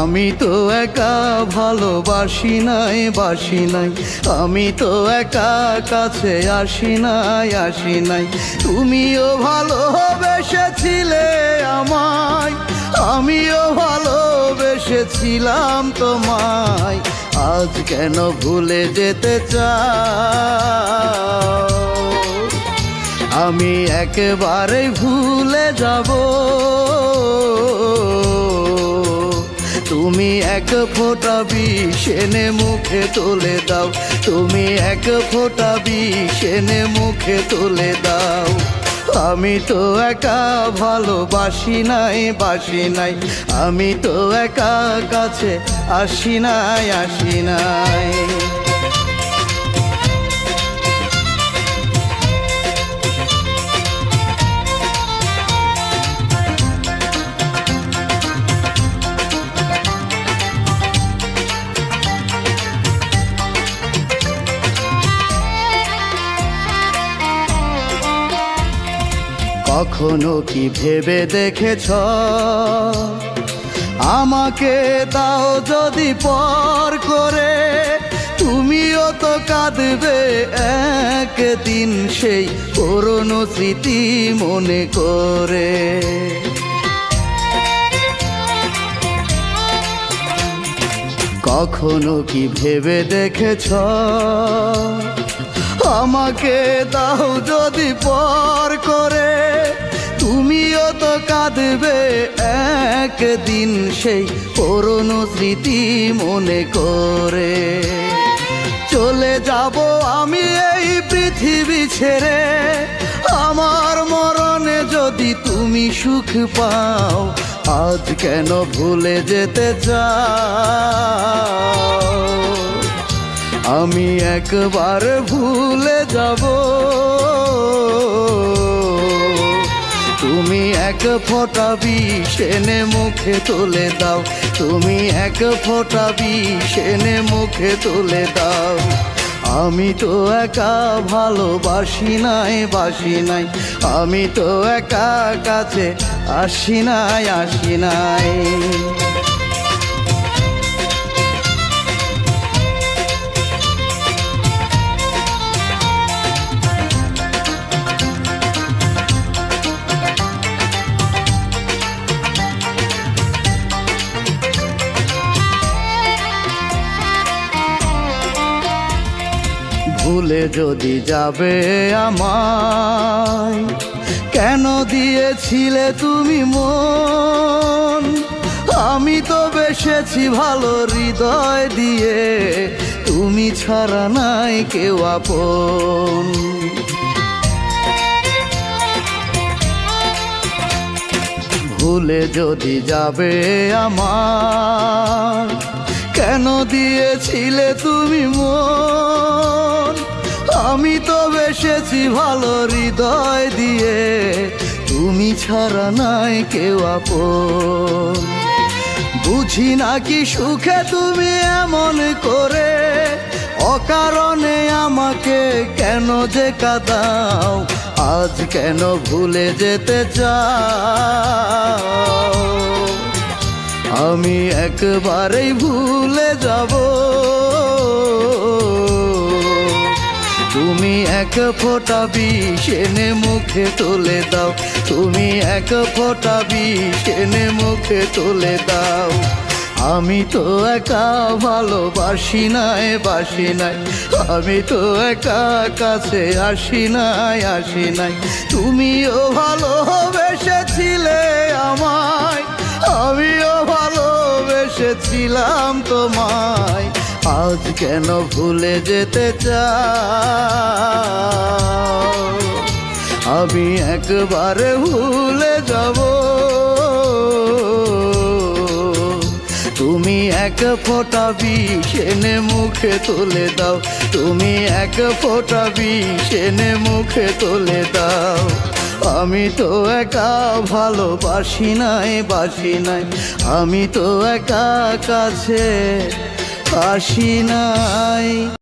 আমি তো একা ভালোবাসি নাই, বাসি নাই। আমি তো একা কাছে আসি নাই। তুমিও ভালোবেসেছিলে আমায়, আমিও ভালোবেসেছিলাম তোমায়। আজ কেন ভুলে যেতে চাও? আমি একেবারে ভুলে যাব। তুমি এক ফোঁটা বিষ এনে মুখে তুলে দাও, তুমি এক ফোঁটা বিষ এনে মুখে তুলে দাও। আমি তো একা ভালোবাসি নাই, বাসি নাই। আমি তো একা কাছে আসি নাই। কখনো কি ভেবে দেখেছ আমাকে দাও যদি পর করে? তুমিও তো কাঁদবে একদিন সেই পুরনো স্মৃতি মনে করে। কখনো কি ভেবে দেখেছ আমাকে দাও যদি পর করে? তুমিও তো কাঁদবে একদিন সেই পুরনো স্মৃতি মনে করে। চলে যাব আমি এই পৃথিবী ছেড়ে, আমার মরণে যদি তুমি সুখ পাও। আজ কেন ভুলে যেতে চাও? আমি একবার ভুলে যাব। তুমি এক ফোঁটা বিষ এনে মুখে তুলে দাও, তুমি এক ফোঁটা বিষ এনে মুখে তুলে দাও। আমি তো একা ভালোবাসি নাই, বাসি নাই। আমি তো একা কাছে আসি নাই। ভুলে যদি যাবে আমায়, কেন দিয়েছিলে তুমি মন? আমি তো বেসেছি ভালো হৃদয় দিয়ে, তুমি ছাড়া নাই কেউ আপন। ভুলে যদি যাবে আমায়, কেন দিয়েছিলে তুমি মন? আমি তো বেসেছি ভালো হৃদয় দিয়ে, তুমি ছাড়া নাই কেউ আপন। বুঝি নাকি সুখে তুমি এমন করে, অকারণে আমাকে কেন যে কাঁদাও? আজ কেন ভুলে যেতে চাও? আমি একবারেই ভুলে যাব। তুমি এক ফোঁটা বিষ এনে মুখে তুলে দাও, তুমি এক ফোঁটা বিষ এনে মুখে তুলে দাও। আমি তো একা ভালোবাসি নাই, বাসি নাই। আমি তো একা কাছে আসি নাই। তুমিও ভালোবেসেছিলে আমায়, আমিও ভালোবেসেছিলাম তোমায়। আজ কেন ভুলে যেতে চাও? আমি একবারে ভুলে যাব। তুমি এক ফোঁটা বিষ এনে মুখে তুলে দাও, তুমি এক ফোঁটা বিষ এনে মুখে তুলে দাও। আমি তো একা ভালোবাসি নাই, বাসি নাই। আমি তো একা কাছে আসি নাই।